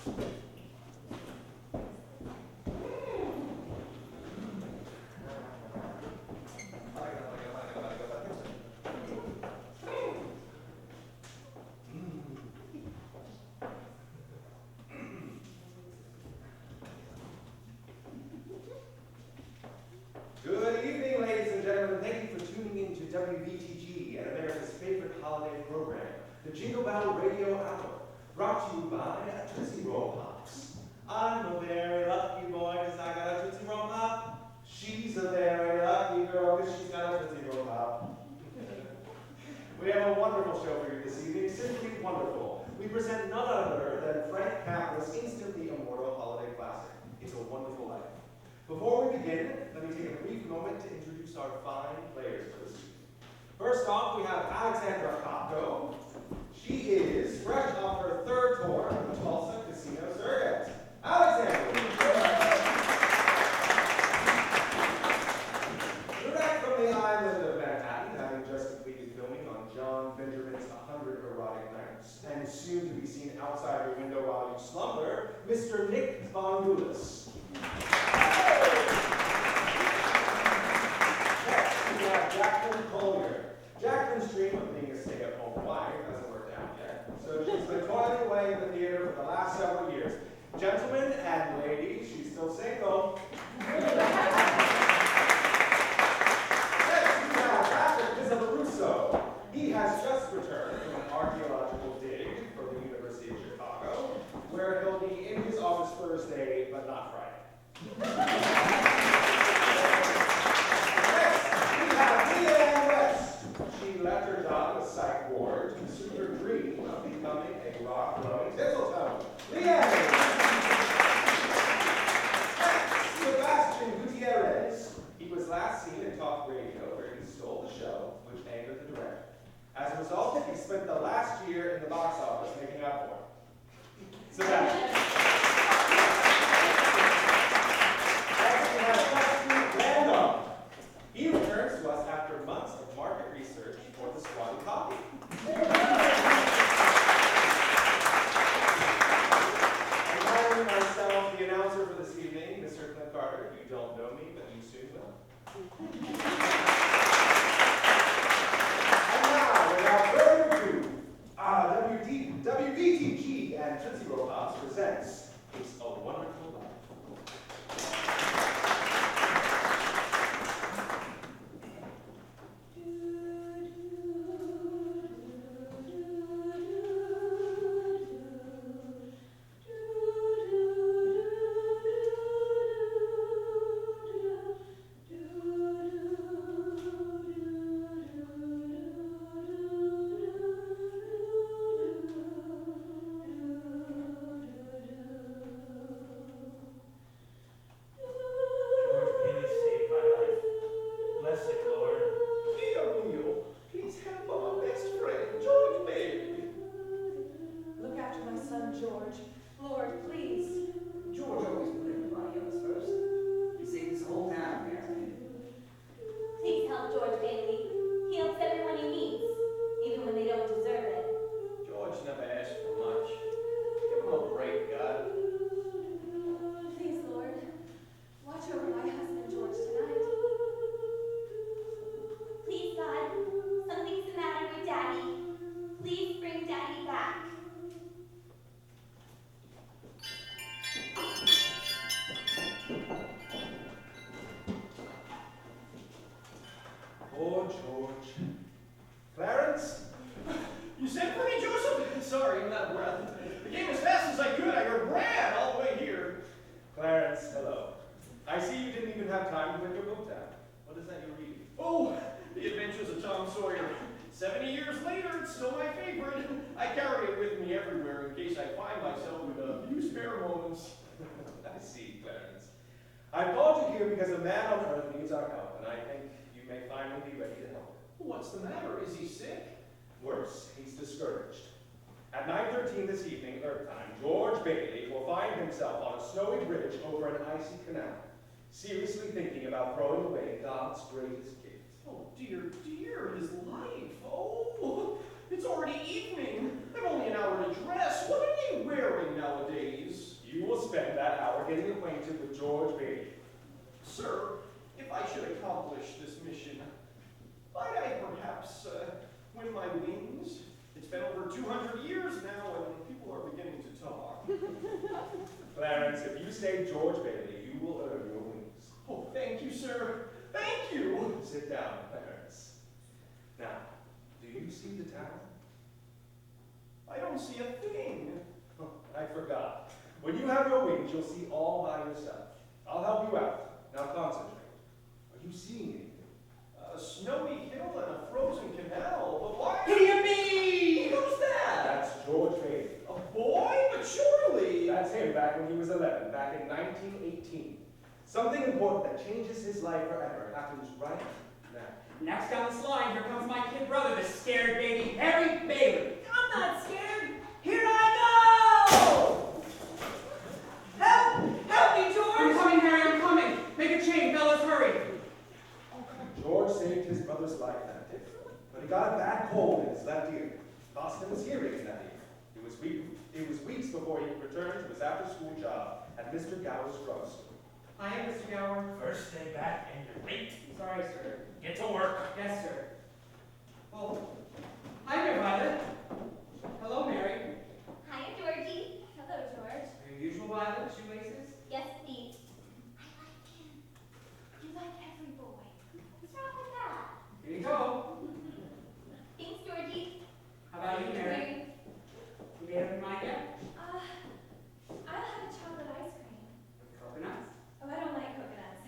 Good evening, ladies and gentlemen. Thank you for tuning in to WVTG and America's favorite holiday program, the Jingle Bell Radio Hour, brought to you by Tootsie Roll Pops. I'm a very lucky boy because I got a Tootsie Roll Pop. She's a very lucky girl because she's got a Tootsie Roll Pop. We have a wonderful show for you this evening, simply wonderful. We present none other than Frank Capra's instantly immortal holiday classic, It's a Wonderful Life. Before we begin, let me take a brief moment to introduce our fine players for this evening. First off, we have Alexandra Kopko. She is fresh off her third tour of the Tulsa Casino Circuit. Alexandra! We're back from the island of Manhattan, having just completed filming on John Benjamin's 100 Erotic Nights, and soon to be seen outside your window while you slumber, Mr. Nick Fondulis. Jacqueline Collier. Jacqueline's dream of being a stay-at-home wife hasn't worked out yet, so she's been toiling away in the theater for the last several years. Gentlemen and ladies, she's still single. Next, we have Pizzoloruzzo. He has just returned from an archaeological dig for the University of Chicago, where he'll be in his office Thursday, but not Friday. She left her job as psych ward to pursue her dream of becoming a rock-throwing Pizzoloruzzo. Leigh! Sebastian Gutierrez. He was last seen in talk radio where he stole the show, which angered the director. As a result, he spent the last year in the box office making up for it. Sebastian. Next, we have Randolph. He returns to us after months of market research for the squatty copy. And finally, myself, the announcer for this evening, Mr. Clint Carter. You don't know me, but you soon will. And now, without further ado, WBTG and Tootsie Roll Pops presents It's a Wonderful Life. Oh, George. Clarence? You sent for me, Joseph? Sorry, I'm out of breath. I came as fast as I could. I ran all the way here. Clarence, hello. I see you didn't even have time to put your book down. What is that you're reading? Oh, The Adventures of Tom Sawyer. 70 years later, it's still my favorite. I carry it with me everywhere in case I find myself with a few spare moments. I see, Clarence. I called you here because a man on earth needs our help, and I think you may finally be ready to help. What's the matter? Is he sick? Worse, he's discouraged. At 9:13 this evening, Earth time, George Bailey will find himself on a snowy bridge over an icy canal, seriously thinking about throwing away God's greatest gift. Oh, dear, his life. Oh, it's already evening. I've only an hour to dress. What are they wearing nowadays? George Bailey. Sir, if I should accomplish this mission, might I perhaps win my wings? It's been over 200 years now, and people are beginning to talk. Clarence, if you say George Bailey, you will earn your wings. Oh, thank you, sir. Thank you. Sit down, Clarence. Now, do you see the tower? I don't see a thing. Oh, I forgot. When you have your wings, you'll see all by yourself. I'll help you out. Now concentrate. Are you seeing anything? A snowy hill and a frozen canal, but why? Hear me! Who's that? That's George Bailey. A boy? But surely. That's him back when he was 11, back in 1918. Something important that changes his life forever happens right now. Next down the line, here comes my kid brother, the scared baby, Harry Bailey. I'm not scared. Here I go! Help! Help me, George! I'm coming, Harry, I'm coming. Make a chain, fellas, hurry. George saved his brother's life that day, but he got a bad cold in his left ear. Lost him his hearing in that ear. It was weeks before he returned to his after-school job at Mr. Gower's drugstore. Hi, Mr. Gower. First day back and you're late. Sorry, sir. Get to work. Yes, sir. Oh, hi there, Violet. Hello, Mary. Hiya, Georgie. Hello, George. Your usual Violet shoelaces? Yes, please. I like him. You like every boy. What's wrong with that? Here you go. Thanks, Georgie. How about you, Mary? You made up your mind yet? I'll have a chocolate ice cream. Coconuts? Oh, I don't like coconuts.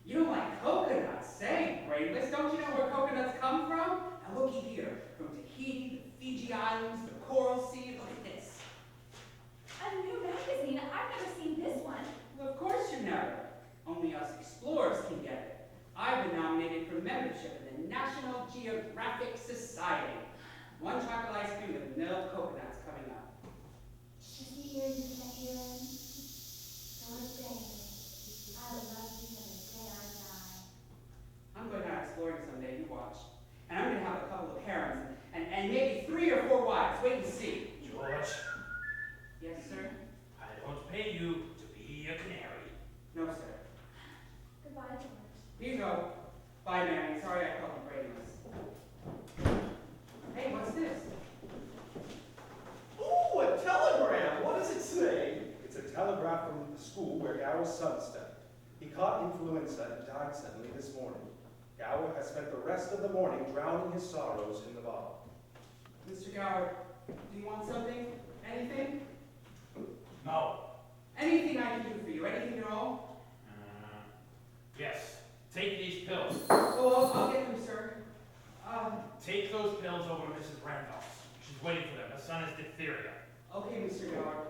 You don't like coconuts? Say, brainless, don't you know where coconuts come from? Now looky here. From Tahiti, the Fiji Islands, the Coral Sea, look at this. A new magazine. I've never seen this one. Well, of course you never. Only us explorers can get it. I've been nominated for membership in the National Geographic Society. One chocolate ice cream with no coconuts coming up. Is the ear you can hear him? George Bailey. I will love you till the day I die. I'm going out exploring someday, you watch. And I'm going to have a couple of herons and maybe 3 or 4 wives. Wait and see. George, Yes, sir? I don't pay you to be a canary. No, sir. Goodbye, George. Here you go. Bye, Mary. Sorry I called you brainless. Hey, what's this? Ooh, a telegram. What does it say? It's a telegraph from the school where Gower's son studied. He caught influenza and died suddenly this morning. Gower has spent the rest of the morning drowning his sorrows in the bottle. Mr. Gower, do you want something? Anything? No. Anything I can do for you? Anything at all? Yes. Take these pills. Oh, I'll get them, sir. Take those pills over to Mrs. Randolph's. She's waiting for them. Her son has diphtheria. Okay, Mr. Gower.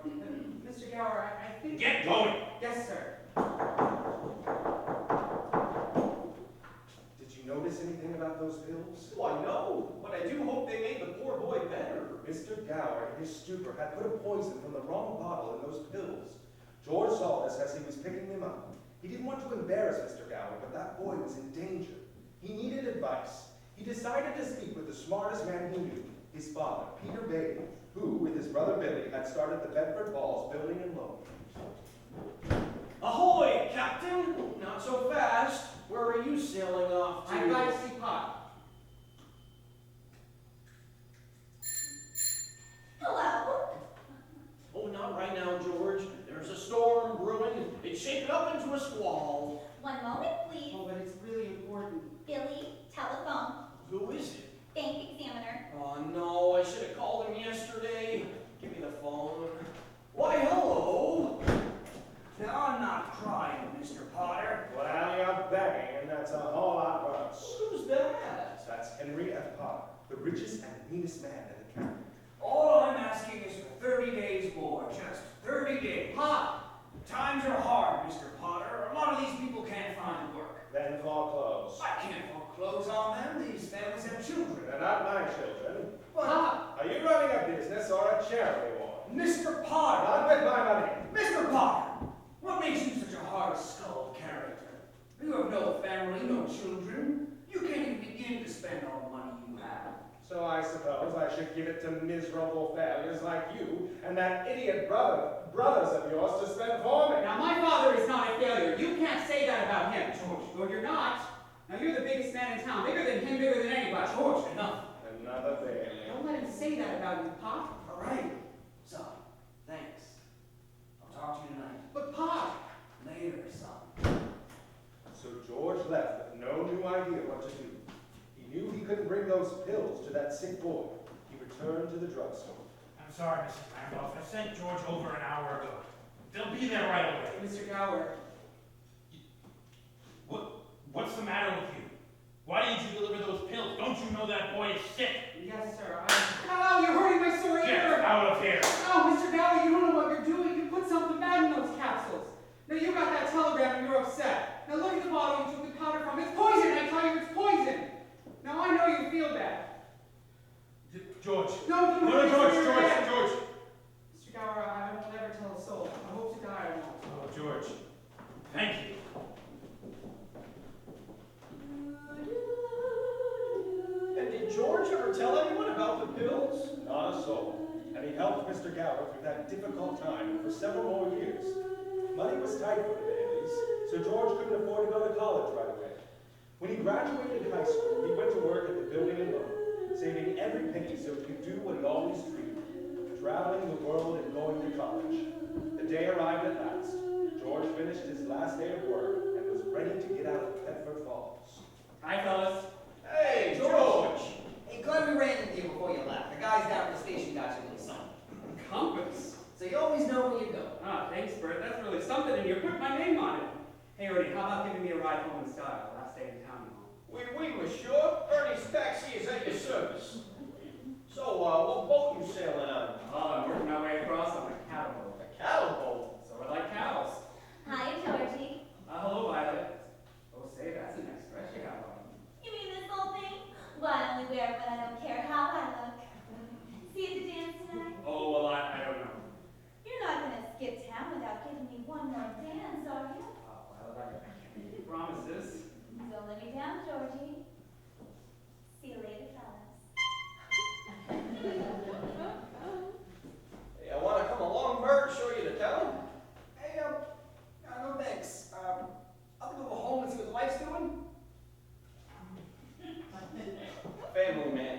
Mr. Gower, I think... Get going! Yes, sir. Did you notice anything about those pills? Why, no. But I do hope they made the poor boy better. Mr. Gower, in his stupor, had put a poison from the wrong bottle in those pills. George saw this as he was picking them up. He didn't want to embarrass Mr. Gower, but that boy was in danger. He needed advice. He decided to speak with the smartest man he knew, his father, Peter Bailey, who, with his brother Billy, had started the Bedford Balls Building and Loan. Ahoy, Captain! Not so fast. Where are you sailing off to? I'm glad to see Pop. Hello. Oh, not right now, George. There's a storm brewing. It's shaken up into a squall. One moment, please. Oh, but it's really important. Billy, telephone. Who is it? Bank examiner. Oh, no. I should have called him yesterday. Give me the phone. Why, hello. Now, I'm not crying, Mr. Potter. Well, you're begging, and that's a whole lot worse. Who's that? That's Henry F. Potter, the richest and meanest man in the county. All I'm asking is for 30 days more, just 30 days. Pop! Times are hard, Mr. Potter. A lot of these people can't find work. Then foreclose. I can't foreclose on them. These families have children. They're not my children. But, Pop! Are you running a business or a charity war? Mr. Potter! Not with my money. Mr. Potter! What makes you such a hard-skulled character? You have no family, no children. You can't even begin to spend all the money you have. So I suppose I should give it to miserable failures like you and that idiot brothers of yours to spend for me. Now, my father is not a failure. town. Bigger than him, bigger than anybody. George, enough. Another Bailey. Don't let him say that about you, Pop. All right. Son, thanks. I'll talk to you tonight. But Pop! Later, son. So George left with no new idea what to do. He knew he couldn't bring those pills to that sick boy. He returned to the drugstore. I'm sorry, Mrs. Randolph. I sent George over an hour ago. They'll be there right away. Hey, Mr. Gower. What's the matter with you? Why didn't you deliver those pills? Don't you know that boy is sick? Yes, sir. Ow, you're hurting my sore ear! Get out of here! No, Mr. Gower, you don't know what you're doing. You put something bad in those capsules. Now, you got that telegram and you're upset. Now, look at the bottle you took the powder from. It's poison! I tell you, it's poison! Now, I know you feel bad. George. No, George. Mr. Gower, I won't ever tell a soul. I hope to die I won't. Oh, George. Thank you. And did George ever tell anyone about the pills? Not a soul. And he helped Mr. Gower through that difficult time for several more years. Money was tight for the Baileys, so George couldn't afford to go to college right away. When he graduated high school, he went to work at the building and loan, saving every penny so he could do what he always dreamed, traveling the world and going to college. The day arrived at last. George finished his last day of work and was ready to get out of Bedford Falls. Hi, fellas. Hey, George! Hey, glad we ran into you before you left. The guys down at the station got you a little something. Compass. So you always know where you go. Ah, thanks, Bert. That's really something, and you put my name on it. Hey, Ernie, how about giving me a ride home in style? Last day in town, you know. Oui, monsieur. Ernie's taxi is at your service. So, what boat you sailing on? Oh, I'm working my way across on a cattle boat. A cattle boat. So I like cows. Hi, Georgie. Hello, Violet. Oh, say, that's an nice dress you have on. You mean this whole thing? Well, I only wear it when I don't care how I look. See you at the dance tonight? Oh, well, I don't know. You're not gonna skip town without giving me one more dance, are you? Violet, I can't make any promises. Don't let me down, Georgie. See you later, fellas. Hey, I want to come along, Bert, show you the town. Hey, no thanks. I'll go home and see what the wife's doing. Family man.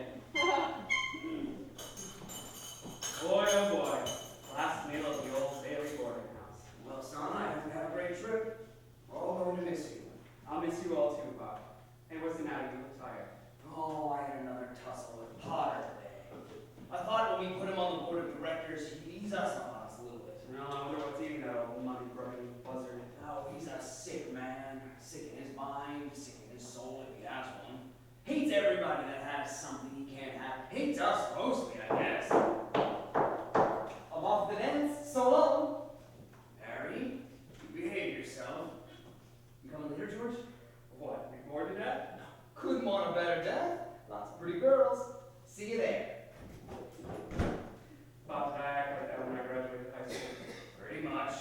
Boy, oh boy. Last meal at the old Bailey boarding house. Well, son, I hope you have a great trip. We're all going to miss you. I'll miss you all too, Bob. Hey, what's the matter? You look tired. Oh, I had another tussle with Potter today. I thought when we put him on the board of directors, he'd ease us on us a little bit. No, I wonder what's eating that old money-grubbing buzzard. Oh, he's a sick man. Sick in his mind, sick in his soul if he has one. Hates everybody that has something he can't have. Hates us mostly, I guess. I'm off the dance. So long. Harry, you behave yourself. You coming later, George? What, make more than that? Couldn't want a better death. Lots of pretty girls. See you there. Bob, did I act like that when I graduated high school? Pretty much.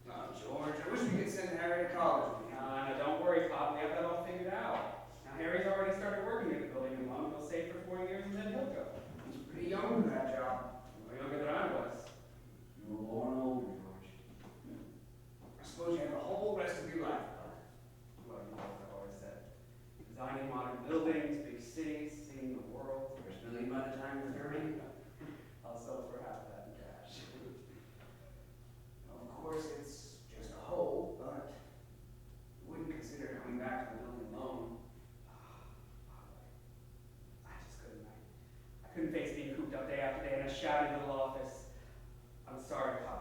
Oh, George, I wish we could send Harry to college with me. Now, don't worry, Pop. We have that all figured out. Now, Harry's already started working at the building in London. He'll stay for 4 years and then he'll go. He's pretty young for that job. Well, younger than I was. You were born older, George. I suppose you have the whole rest of your life, brother. Well, you know what I've always said. Designing modern buildings, big cities, seeing the world. There's really by the time you're 30. I'll sell for half that in cash. Of course, it's just a hope, but I wouldn't consider coming back to the building alone. I just couldn't. I couldn't face being cooped up day after day in a shabby little office. I'm sorry, Pop.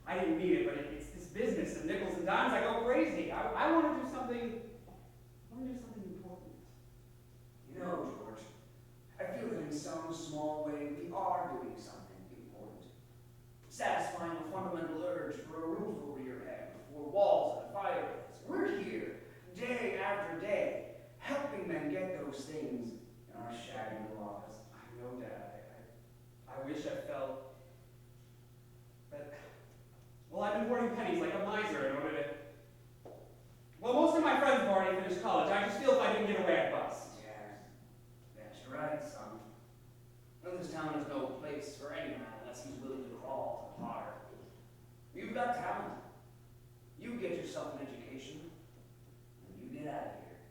I didn't mean it, but it's this business of nickels and dimes. I go crazy. I want to do something. I want to do something important. You know, George, I feel that in some small way we are doing something important. Satisfying a fundamental urge for a roof over your head, for walls and a fireplace. We're here, day after day, helping them get those things in our shabby little office. I know, Dad. I wish I felt. But, well, I've been hoarding pennies like a miser in order to. Well, most of my friends have already finished college. I just feel if I didn't get away, I'd bust. Yes, you're right, son. Well, this town is no place for any man unless he's willing to crawl to the heart. You've got talent. You get yourself an education, and you get out of here.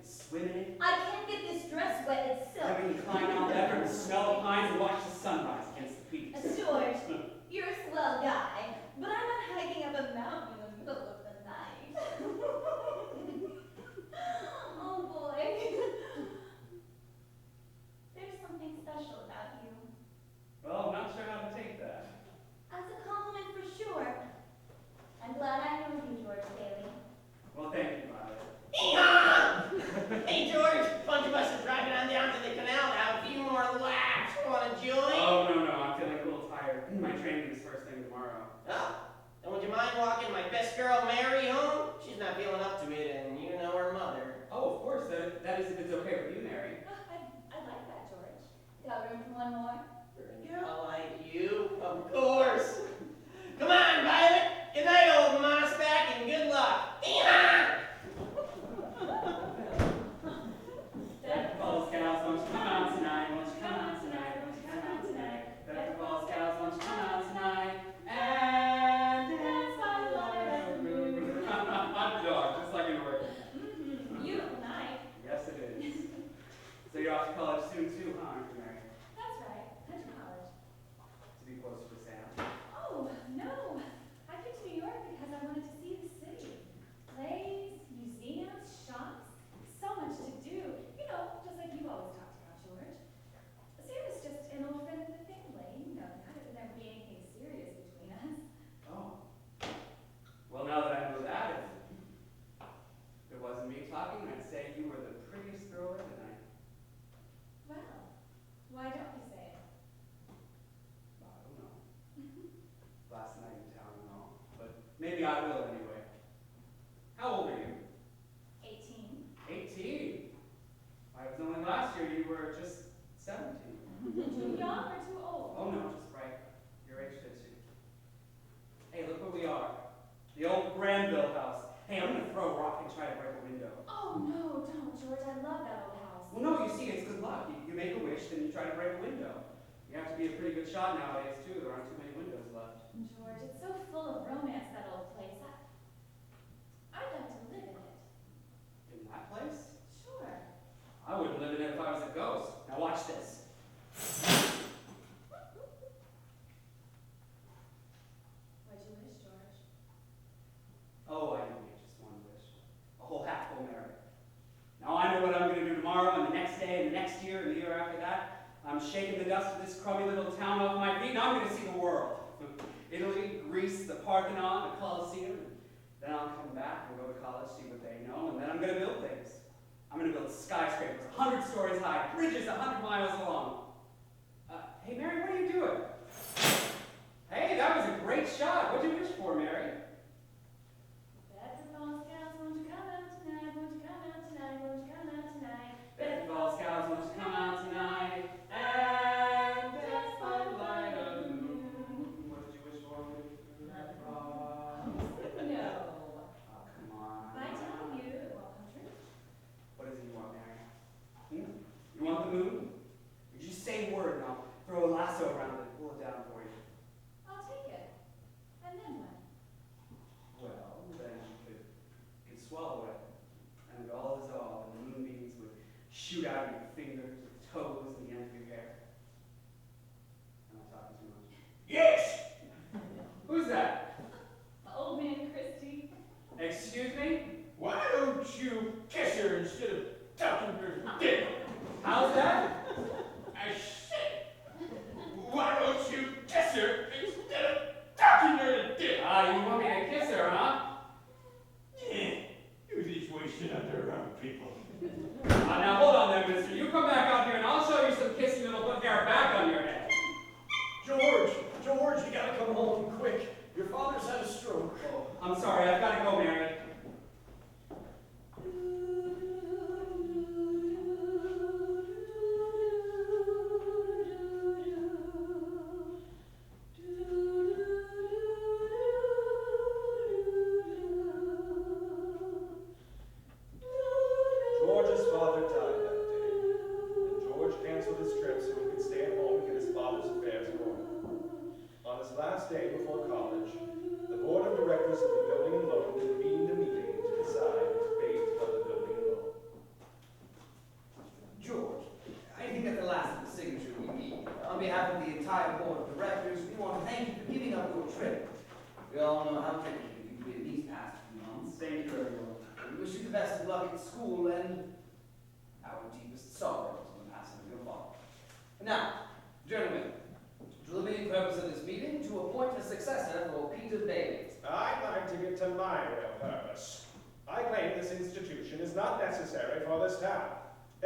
swim in it. I can't get this dress wet, it's silk. Then we can climb out there and smell the pines and watch the sunrise against the peaks. George, you're a swell guy, but I'm not hiking up a mountain in the middle of the night. Oh boy. There's something special about you. Well, I'm not sure how to take that. That's a compliment for sure. I'm glad I know you, George Bailey. Well, thank you, Violet. Hee-haw! Hey, George, bunch of us are driving on down to the canal to have a few more laps. Want to join? Oh, no, I'm feeling a little tired. My training is first thing tomorrow. Oh, and would you mind walking my best girl, Mary, home? She's not feeling up to it, and you know her mother. Oh, of course. That is if it's okay with you, Mary. I like that, George. Got room for one more? For a girl like you, of course. Come on, Violet. Good night, old mossback, and good luck. Hee-haw! That Falls Cows, won't you come out tonight? Won't you come out tonight? Won't you come out tonight? That Falls Cows, won't you come out tonight? And dance by the light of the moon. Hot dog, just like in Oregon. Beautiful night. Yes, it is. So you're off to college soon too, huh, aren't you, Mary? That's right. Head to college. To be closer to Sam. Oh, no. I came to New York because I wanted to see the city. Plays, museums, shops, so much to do. You know, just like you always talked about, George. Sam is just an old friend of the family. You know that. It would never be anything serious between us. Oh. Well, now that I know that, if it wasn't me talking, I'd say you were the prettiest girl there tonight. Well, why don't you say it? I don't know. Last night in town and all. But maybe I will anyway. How old are you? 18. 18. I was only last year you were just 17. Too young or too old? Oh no, just right. Your age fits you. Hey, look where we are. The old Granville house. Hey, I'm gonna throw a rock and try to break a window. Oh, no, don't, George. I love that old house. Well, no, you see, it's good luck. You make a wish, then you try to break a window. You have to be a pretty good shot nowadays, too. There aren't too many windows left. George, it's so full of romance, that old place. I'd like to live in it. In that place? Sure. I wouldn't live in it if I was a ghost. Now watch this. What'd you wish, George? Oh, I know, just one wish. A whole hat full Mary. Now I know what I'm going to do tomorrow and the next day and the next year and the year after that. I'm shaking the dust of this crummy little town off my feet and I'm going to see the world. Italy, Greece, the Parthenon, the Colosseum. Then I'll come back and go to college, see what they know, and then I'm going to build things. I'm going to build skyscrapers 100 stories high, bridges 100 miles long. Hey, Mary, what are you doing? Hey, that was a great shot. What'd you wish for, Mary? Bedford Falls Scouts, won't you come out tonight? Won't you come out tonight? Won't you come out tonight? Bedford Falls Scouts, won't you come out tonight? And dance by the light of the moon. What did you wish for? No. Oh, come on. I tell you, it won't come true. What is it you want, Mary? You want the moon? You just say a word and I'll throw a lasso around it and pull it down for you. I'll take it. And then what? Well, then you could swallow it, and it all dissolve, and the moonbeams would shoot out of your fingers, your toes, and the end of your hair. Am I talking too much? Yes! Who's that? Old man Christie. Excuse me? Why don't you kiss her instead of tucking her dick? How's that? I said, why don't you kiss her instead of tucking her dick? Ah, you want me to kiss her, huh? Yeah, you're these wasted underground people. Now hold on there, mister. You come back out here and I'll show you some kissing that'll put hair back on your head. George, you gotta come home quick. Your father's had a stroke. Oh, I'm sorry, I've got to go, Mary. George's father died that day, and George canceled his trip so he could stay at home and get his father's affairs in order. On his last day before college, the board of directors of the building and loan convened a meeting to decide the fate of the building and loan.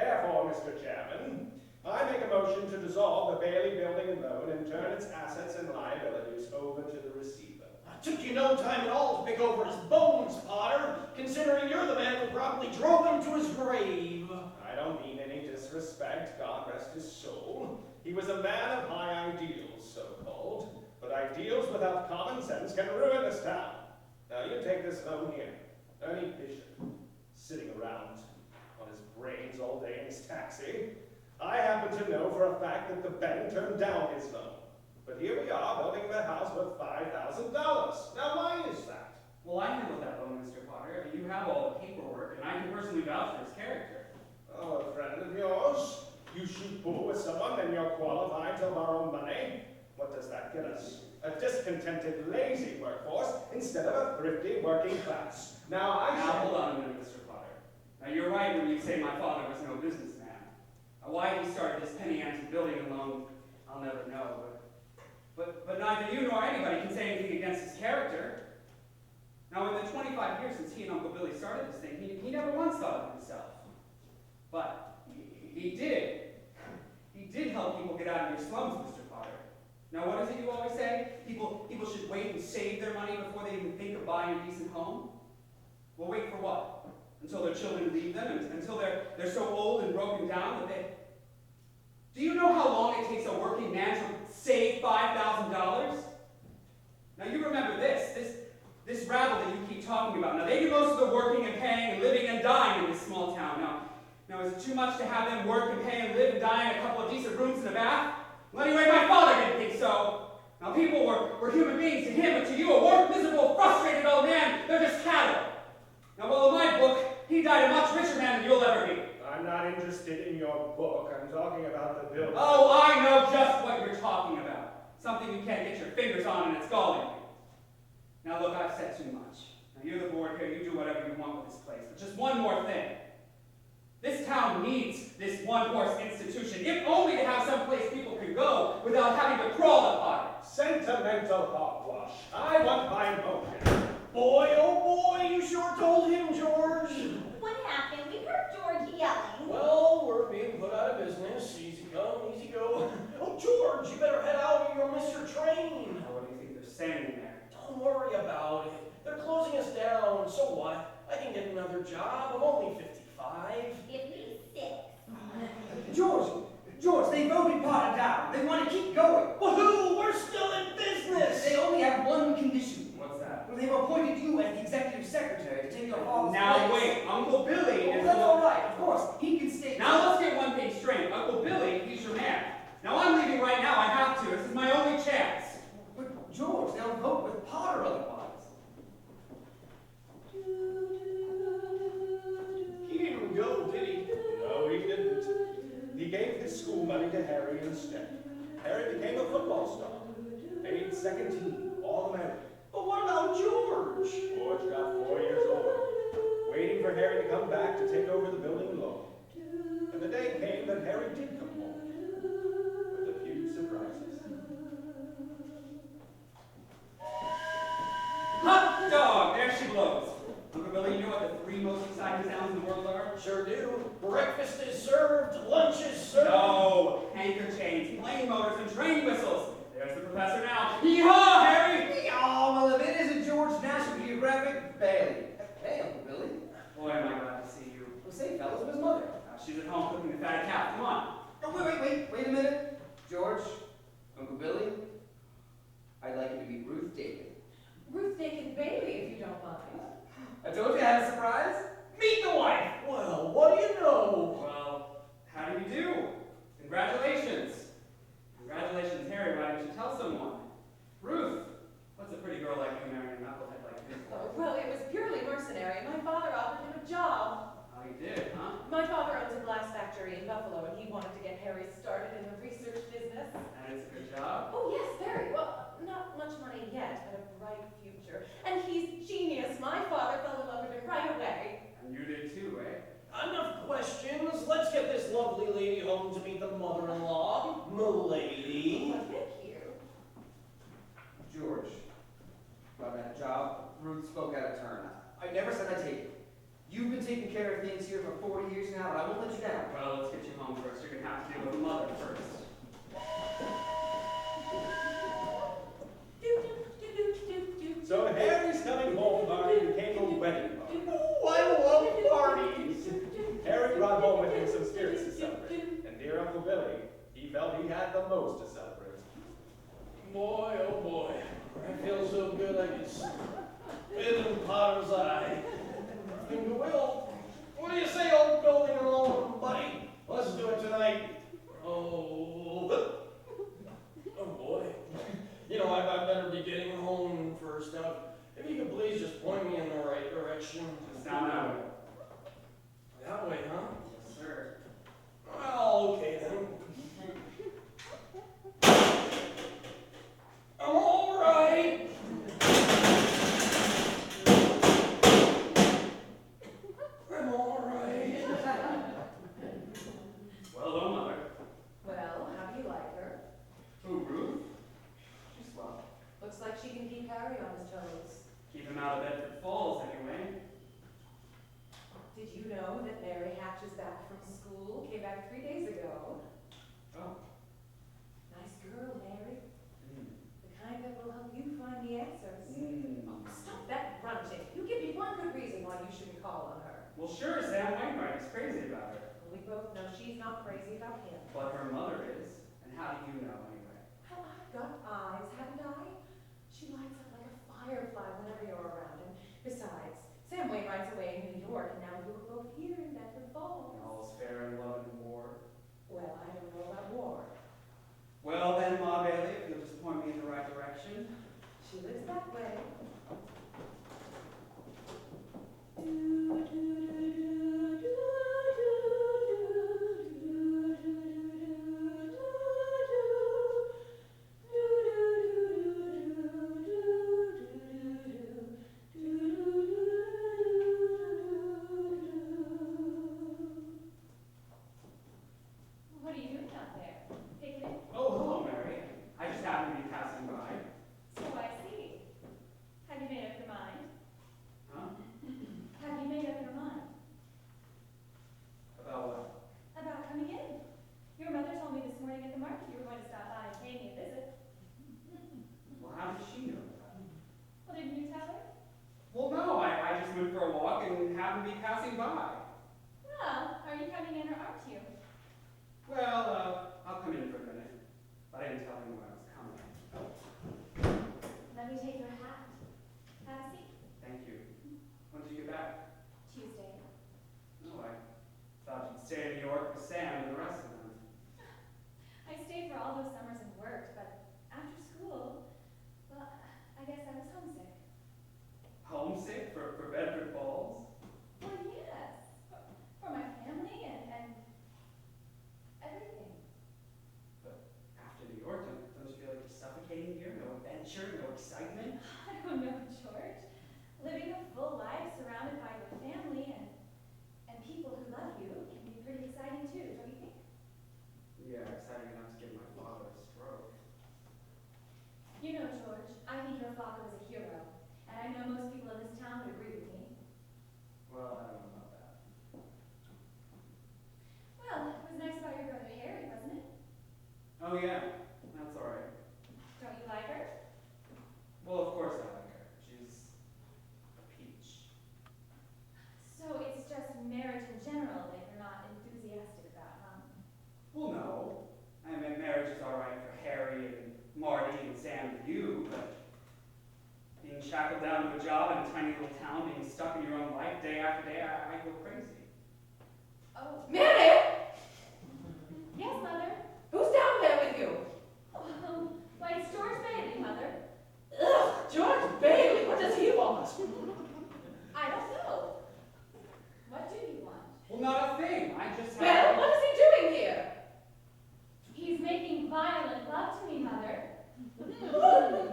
Therefore, Mr. Chairman, I make a motion to dissolve the Bailey Building and Loan and turn its assets and liabilities over to the receiver. It took you no time at all to pick over his bones, Potter, considering you're the man who probably drove him to his grave. I don't mean any disrespect, God rest his soul. He was a man of high ideals, so-called, but ideals without common sense can ruin this town. Now you take this loan here, Ernie Bishop, sitting around on his brains all day in his taxi. I happen to know for a fact that the bank turned down his loan. But here we are, building him a house worth $5,000. Now why is that? Well, I handled that loan, Mr. Potter. I mean, you have all the paperwork, and I can personally vouch for his character. Oh, a friend of yours? You shoot pool with someone and you're qualified to borrow money? What does that get us? A discontented, lazy workforce instead of a thrifty working class. Now Hold on a minute, Mr. Potter. Now, you're right when you say my father was no businessman. Now, why he started this penny ante building loan, I'll never know. But neither you nor anybody can say anything against his character. Now, in the 25 years since he and Uncle Billy started this thing, he never once thought of himself. But he did. He did help people get out of your slums, Mr. Potter. Now, what is it you always say? People should wait and save their money before they even think of buying a decent home? Well, wait for what? Until their children leave them, until they're so old and broken down that they... Do you know how long it takes a working man to save $5,000? Now, you remember this rabble that you keep talking about. Now, they do most of the working and paying and living and dying in this small town. Now, is it too much to have them work and pay and live and die in a couple of decent rooms and a bath? Well, anyway, my father didn't think so. Now, people were human beings to him, but to you, a warped, miserable, frustrated old man, they're just cattle. Now, well, in my book, he died a much richer man than you'll ever be. I'm not interested in your book. I'm talking about the building. Oh, I know just what you're talking about. Something you can't get your fingers on, and it's galling you. Now, look, I've said too much. Now, you're the board here. You do whatever you want with this place. But just one more thing. This town needs this one-horse institution, if only to have some place people can go without having to crawl upon it. Sentimental hogwash. I want my motion. Boy, oh boy, you sure told him, George. What happened? We heard George yelling. Well, we're being put out of business. Easy come, easy go. Oh, George, you better head out or you'll miss your train. Now, what do you think they're saying in there? Don't worry about it. They're closing us down. So what? I can get another job. I'm only 55. Give me 6. George, they voted Potter down. They want to keep going. Well, who? We're still in business. They only have one condition. What's that? Well, they've appointed you as the executive secretary to take your father's Now, place. wait. Uncle Billy Well, is... that's all right, of course. He can stay. Now, let's get one thing straight. Uncle Billy, he's your man. Now, I'm leaving right now. I have to. This is my only chance. But, George, they'll vote with Potter otherwise. He didn't go, did he? No, he didn't. He gave his school money to Harry instead. Harry became a football star. Made second team, All-American. But what about George? George got 4 years old, waiting for Harry to come back to take over the building loan. And the day came that Harry did come home, with a few surprises. Hot dog! There she blows. Uncle Billy, you know what the 3 most exciting sounds in the world are? Sure do. Breakfast is served, lunch is served. No! Anchor chains, plane motors, and train whistles. There's the professor now. Yeehaw, Harry! Oh, well, if it isn't George National Geographic, Bailey. Hey, Uncle Billy. Boy, am I glad to see you. Well, say, fellas, where's Mother? She's at home cooking the fatty calf. Come on. Oh, wait a minute. George, Uncle Billy, I'd like you to meet Ruth Dakin. Ruth Dakin Bailey, if you don't mind. I told you I had a surprise. Meet the wife. Well, what do you know? Well, how do you do? Congratulations. Congratulations, Harry. Why didn't you tell someone? Ruth, what's a pretty girl like you marrying a knucklehead like this? Well, it was purely mercenary. My father offered him a job. Oh, you did, huh? My father owns a glass factory in Buffalo, and he wanted to get Harry started in the research business. And it's a good job. Oh, yes, very. Well, not much money yet, but a bright future. And he's genius. My father fell in love with him right away. And you did too, eh? Enough questions. Let's get this lovely lady home to meet the mother-in-law, m'lady. Oh, thank you. George, about that job, Ruth spoke out of turn. I never said I'd take it. You've been taking care of things here for 40 years now, and I won't let you down. Well, brought home with him some spirits to celebrate. And dear Uncle Billy, he felt he had the most to celebrate. Boy, oh boy, I feel so good I can spit in Potter's eye. Think we will. What do you say, old building alone, buddy? Let's do it tonight. Oh boy. You know, I better be getting home first up. If you could please just point me in the right direction. Just down that way. That way, huh? Yes, sir. Well, okay then. I'm all right. I'm all right. Well done, Mother. Well, how do you like her? Who, Ruth? She's swell. Looks like she can keep Harry on his toes. Keep him out of Bedford Falls, anyway. Did you know that Mary Hatch is back from school? Came back 3 days ago. Oh. Nice girl, Mary. Mm. The kind that will help you find the answers. Mm. Oh, stop that grunting. You give me one good reason why you shouldn't call on her. Well, sure, Sam Wainwright is crazy about her. Well, we both know she's not crazy about him. But her mother is. And how do you know, anyway? Well, I've got eyes, haven't I? She lights up like a firefly whenever you're around. And besides, Sam Wainwright's away in New York, and now you're both here in Bedford Falls. All's fair in love and war. Well, I don't know about war. Well then, Ma Bailey, if you'll just point me in the right direction. She lives that way. What are you doing out there? Picnic? Oh, hello, Mary. I just happened to be passing by. So I see. Have you made up your mind? Huh? Have you made up your mind About what? about coming in? Your mother told me this morning at the market you were going to stop by and pay me a visit. Well, how did she know that? Well, didn't you tell her? Well, no, I just went for a walk and happened to be passing by. Well, are you coming in or aren't you? Well, I'll come in for a minute. But I didn't tell anyone I was coming. Let me take your hat. Have a seat. Thank you. When did you get back? Tuesday. Oh, I thought you'd stay in New York with Sam and the rest of them. I stayed for all those summers and worked, but after school, well, I guess I was homesick. Homesick for Bedford Falls? Well, yes. For my family and everything. But after New York, don't you feel like you're suffocating here? No adventure, no excitement? I don't know, George. Living a full life surrounded by your family and people who love you can be pretty exciting too, don't you think? Yeah, exciting enough to give my father a stroke. You know, George, I think your father was a hero, and I know most people in this town would agree with me. Well, I don't know about that. Well, it was nice about your brother Harry, wasn't it? Oh yeah, that's all right. Don't you like her? Well, of course I like her. She's a peach. So it's just marriage in general that you're not enthusiastic about, huh? Well, no. I mean, marriage is all right for Harry and Marty and Sam and you, but being shackled down to a job in a tiny little town, being stuck in your own life day after day, I go crazy. Oh. Mary! Yes, Mother? Who's down there with you? Why, it's George Bailey, Mother. Ugh, George Bailey, what does he want? I don't know. What do you want? Well, not a thing. I just Well, what is he doing here? He's making violent love to me, Mother. Well,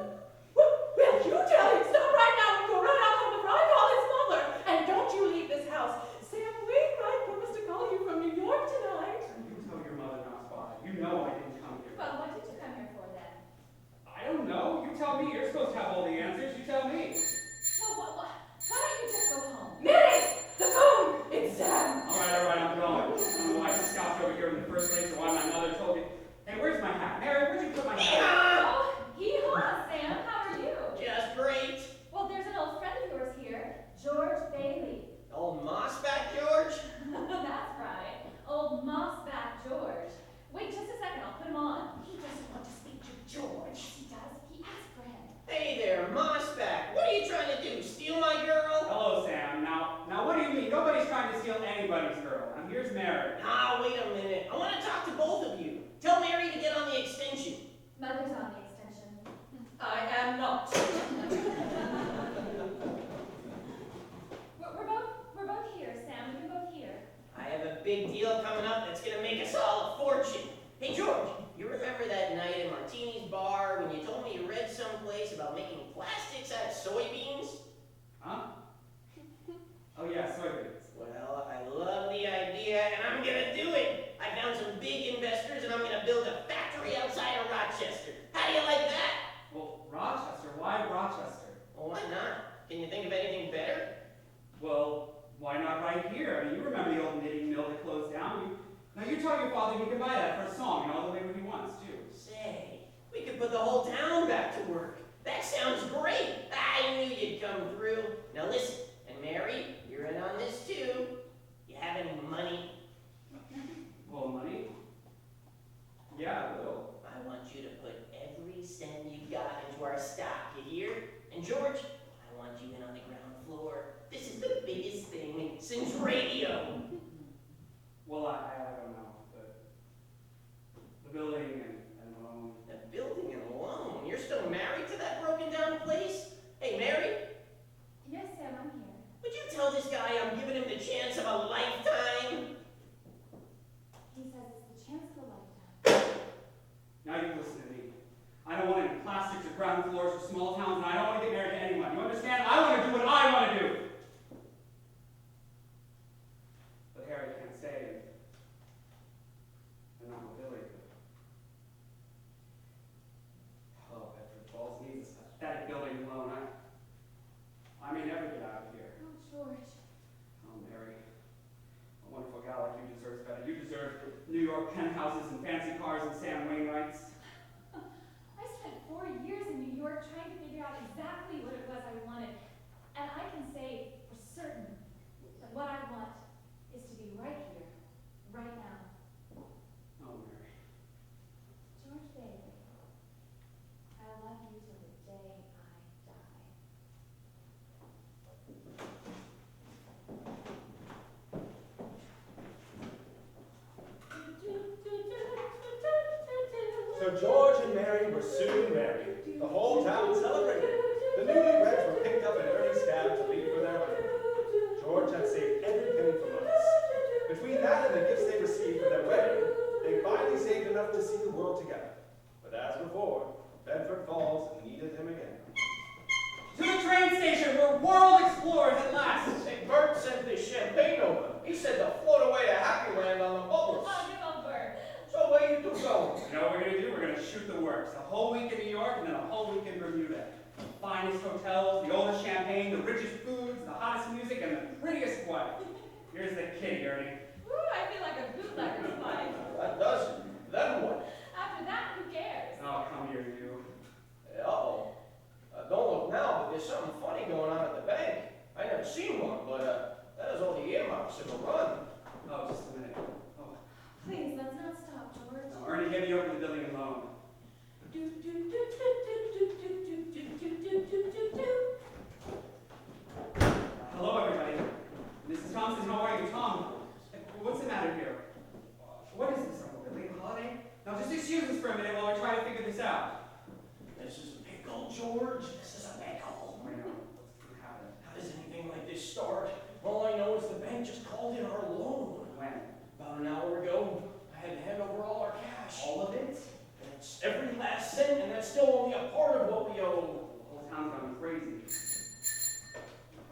you tell him stop right now and go right out home before I call his mother. And don't you leave this house. Sam Wainwright promised to call you from New York tonight. You tell your mother not by. You know I didn't come here. Well, what did you come here for then? I don't know. You tell me. You're supposed to have all the answers. You tell me. Well, why don't you just go home? Mary, the phone! It's Sam. All right, I'm going. I don't know why I stopped over here in the first place or why my mother told me. Hey, where's my hat? Mary, where'd you put my hat? Oh, hee-haw, Sam. How are you? Just great. Well, there's an old friend of yours here, George Bailey. Old Mossback George? That's right. there. Ah, wait a minute. I want to talk to both of you. Tell Mary to get on the extension. Mother's on the extension. I am not. We're both here, Sam. We can both hear. I have a big deal coming up that's going to make us all a fortune. Hey, George, you remember that night at Martini's bar when you told me you read someplace about making plastics out of soybeans? Huh? Oh yeah, soybeans. Well, I love the idea, and I'm gonna do it. I found some big investors, and I'm gonna build a factory outside of Rochester. How do you like that? Well, Rochester? Why Rochester? Well, why not? Can you think of anything better? Well, why not right here? I mean, you remember the old knitting mill that closed down? Now you tell your father he can buy that for a song and all the labor he wants, too. Say, we could put the whole town back to work. That sounds great. I knew you'd come through. Now listen, and Mary, you're in on this too. You have any money? Well, money? Yeah, a little. I want you to put every cent you got into our stock, you hear? And George, I want you in on the ground floor. This is the biggest thing since radio. Well, I don't know. The building and loan. The building and loan? You're still married to that broken down place? Hey, Mary, Yes, Sam, I'm here. would you tell this guy I'm giving him the chance of a lifetime? He says it's the chance of a lifetime. Now you listen to me. I don't want any plastics or ground floors or small towns, and I don't want to get married to anyone. You understand? I want to do what I want to do. But Harry can't stay, and I'm with Billy. Oh, Bedford Falls needs a pathetic building alone. I may never get out of here. Oh, George. Oh, Mary, a wonderful gal like you deserves better. You deserve New York penthouses and fancy cars and Sam Wainwrights. I spent 4 years in New York trying to figure out exactly what it was I wanted. And I can say for certain that what I want is to be right here, right now. Oh, Mary. George Bailey, I love you till the day I die. So George and Mary were soon married. The whole town celebrated. The newlyweds were picked up in early stab to leave for their wedding. George had saved every penny for months. Between that and the gifts they received for their wedding, they finally saved enough to see the world together. But as before, Bedford Falls needed him again. To the train station, we're world explorers at last. Say, Bert sent this champagne over. He said to float away to Happy Land on the bubbles. Oh, good old Bert. So where you two going? You know what we're going to do? We're going to shoot the works. A whole week in New York and then a whole week in Bermuda. The finest hotels, the oldest champagne, the richest foods, the hottest music, and the prettiest wife. Here's the kitty, Ernie. Ooh, I feel like a bootlegger's life. That does it. Then what? After that, who cares? Oh, come here, you. Uh-oh. Don't look now, but there's something funny going on at the bank. I never seen one, but that is all the earmarks of a run. Oh, just a minute. Oh, Please, let's not stop, George. no, Ernie, get me over to the building and loan. Hello, everybody. Mrs. Thompson, how are you? Tom, what's the matter here? What is this, Uncle Billy? A holiday? Now, just excuse us for a minute while we try to figure this out. This is a pickle, George. This is a pickle. I know. What's happening? How does anything like this start? All I know is the bank just called in our loan. When? About an hour ago, I had to hand over all our cash. All of it? That's every last cent, and that's still only a part of what we owe. The whole town's gone crazy.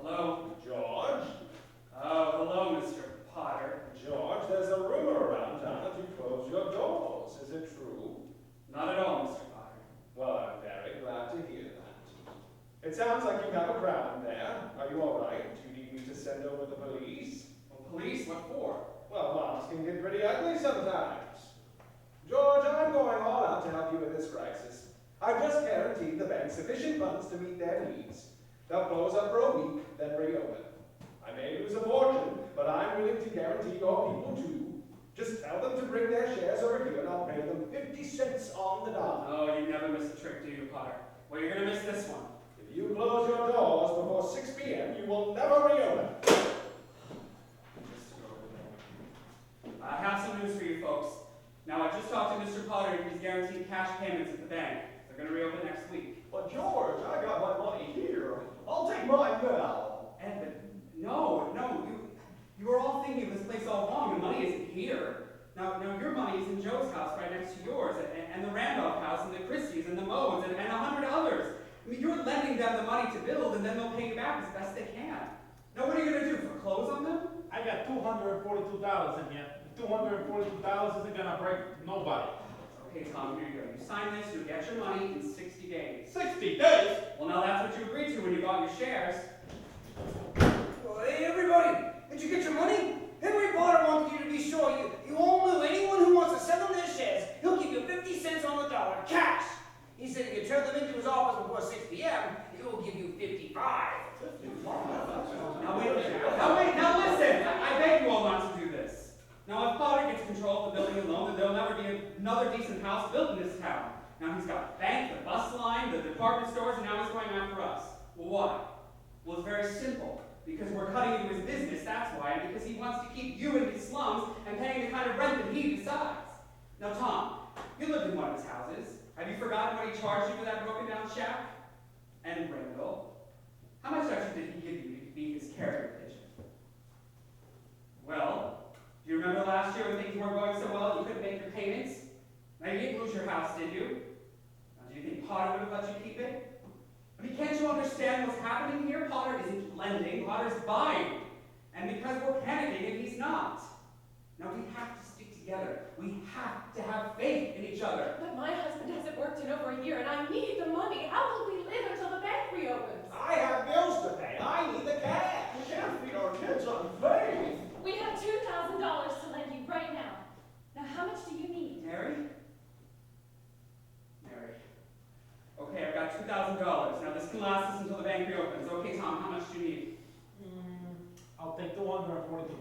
Hello? George? Oh, hello, Mr. Potter. George, there's a rumor around town that you closed your doors. Is it true? Not at all, Mr. Potter. Well, I'm very glad to hear that. It sounds like you have a crowd there. Are you all right? Do you need me to send over the police? Well, police? What for? Well, moms can get pretty ugly sometimes. George, I'm going all out to help you in this crisis. I've just guaranteed the bank sufficient funds to meet their needs. They'll close up for a week, then reopen. I may lose a fortune, but I'm willing to guarantee your people too. Just tell them to bring their shares over here and I'll pay them 50 cents on the dollar. Oh, you never miss a trick, do you, Potter? Well, you're gonna miss this one. If you close your doors before 6 p.m., you will never reopen. Just to go over there. Now, I just talked to Mr. Potter, and he's guaranteed cash payments at the bank. They're going to reopen next week. But George, I got my money here. I'll take mine now. Ed, but no, you were all thinking of this place all wrong. The money isn't here. Now, your money is in Joe's house right next to yours, and the Randolph house, and the Christies, and the Modes, and 100 others. I mean, you're lending them the money to build, and then they'll pay you back as best they can. Now, what are you going to do, foreclose on them? I got $242 in here. $242 isn't gonna break nobody. Okay, Tom, here you go. You sign this, you'll get your money in 60 days. 60 days? Well, now that's what you agreed to when you bought your shares. Well, hey, everybody, did you get your money? Henry Potter wanted you to be sure you all knew anyone who wants to sell them their shares, he'll give you 50 cents on the dollar, cash. He said if you turn them into his office before 6 p.m., he will give you 55. Now listen, I beg you all not to do this. Now, if Potter gets control of the building alone, then there'll never be another decent house built in this town. Now, he's got the bank, the bus line, the department stores, and now he's going after us. Well, why? Well, it's very simple. Because we're cutting into his business, that's why, and because he wants to keep you in his slums and paying the kind of rent that he decides. Now, Tom, you lived in one of his houses. Have you forgotten what he charged you for that broken-down shack? And Randall, how much extra did he give you to be his carrier pigeon? Well, do you remember last year when things weren't going so well, you couldn't make your payments? Now, you didn't lose your house, did you? Now, do you think Potter would have let you keep it? I mean, can't you understand what's happening here? Potter isn't lending, Potter's buying. And because we're panicking and he's not. Now, we have to stick together. We have to have faith in each other. But my husband hasn't worked in over a year, and I need the money. How will we live until the bank reopens? I have bills to pay. I need the cash. We can't feed our kids on faith. We have $2,000 to lend you right now. Now, how much do you need? Mary? Okay, I've got $2,000. Now, this can last us until the bank reopens. Okay, Tom, how much do you need? I'll take $242.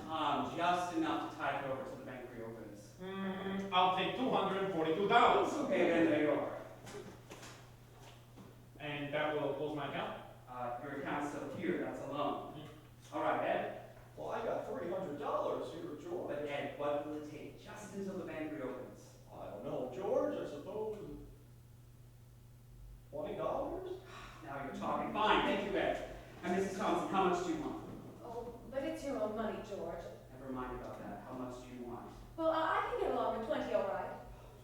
Tom, just enough to tide you over till the bank reopens. I'll take $242. Okay, then there you are. And that will close my account? Your account's still here, that's a loan. All right, Ed. Well, I got $300 here, George. But Ed, what will it take just until the bank reopens? I don't know, George. I suppose $20? Now you're talking. Fine, thank you, Ed. And Mrs. Thompson, how much do you want? Oh, but it's your own money, George. Never mind about that. How much do you want? Well, I can get along with 20, all right.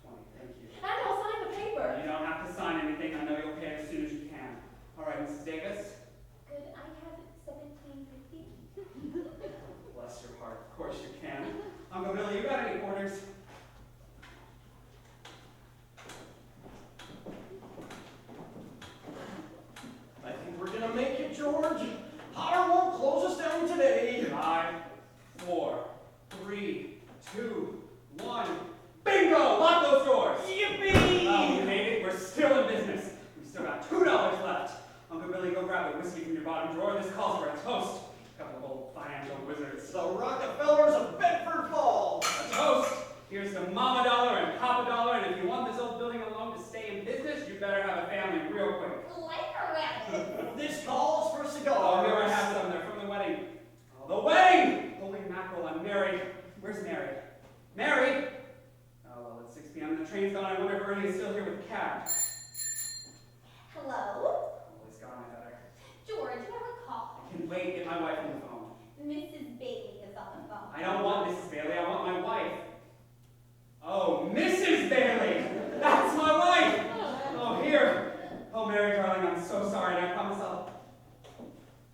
20, thank you. And I'll sign the paper. You don't have to sign anything. I know you'll pay as soon as you can. All right, Mrs. Davis? Could I have $17.50? Bless your heart. Of course you can. Uncle Billy, you got any quarters? I think we're gonna make it, George. Potter won't close us down today. 5, 4, 3, 2, 1. Bingo! Lock those doors! Yippee! Oh, we made it. We're still in business. We've still got $2 left. Uncle Billy, go grab the whiskey from your bottom drawer. This calls for a toast. A couple of old financial wizards. The Rockefellers of Bedford Falls. A toast! Here's to Mama Dollar and Papa Dollar, and if you want this old building alone to stay in business, you better have a family real quick. Like a rabbit. This calls for cigars. Oh, here I have some. They're from the wedding. Oh, the wedding! Holy mackerel, I'm married. Where's Mary? Mary! Oh, well, it's 6 p.m. The train's gone. I wonder if Ernie is still here with the cab. Hello? Oh, he's gone, I better. George, you have a call. I can wait. Get my wife on the phone. Mrs. Bailey is on the phone. I don't want Mrs. Bailey. I want my wife. Oh, Mrs. Bailey! That's my wife! Oh, here. Oh, Mary, darling, I'm so sorry, and I promise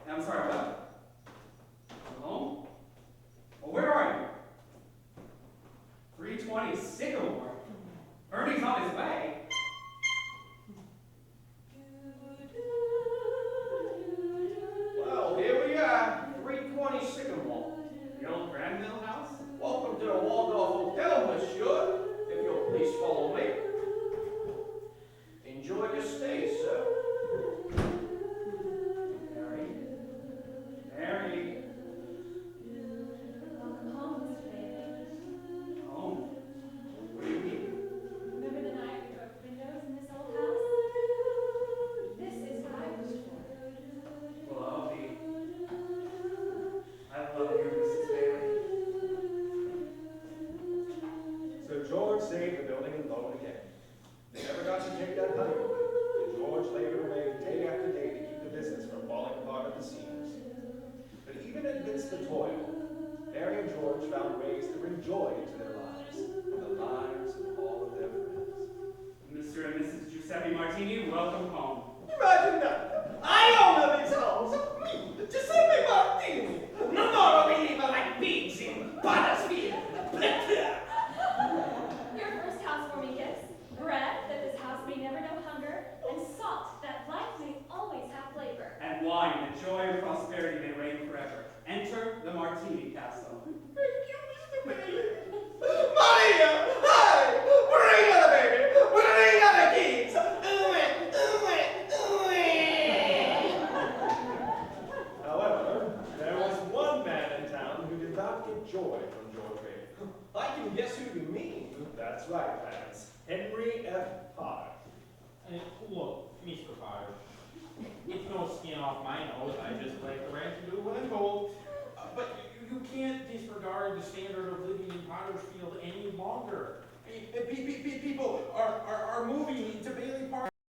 I'm sorry, what? Alone? Well, where are you? 320 Sycamore? Ernie's on his way. Well, here we are. 320 Sycamore. The old Granville house? saved the building and loan again. They never got to take that honeymoon, and George labored away day after day to keep the business from falling apart at the seams. But even amidst the toil, Mary and George found ways to bring joy into their lives, and the lives of all of their friends. Mr. and Mrs. Giuseppe Martini, welcome home. Imagine that! I own this house! Me, Giuseppe Martini! No more we live like pigs in Battlefield. Your first housewarming gifts: bread, that this house may never know hunger, and salt, that life may always have flavor. And wine, that joy and prosperity may reign forever. Enter the Martini Castle. Thank you, Mr. Bailey. Maria! Hi! Bring her the baby! Bring her the kids! However, there was one man in town who did not get joy from George Bailey. I can guess who you mean. That's right, Clarence. Henry F. Potter. Look, Mr. Potter, it's no skin off my nose. I just like the right to do what I'm told. But you can't disregard the standard of living in Pottersfield any longer. People are moving to Bailey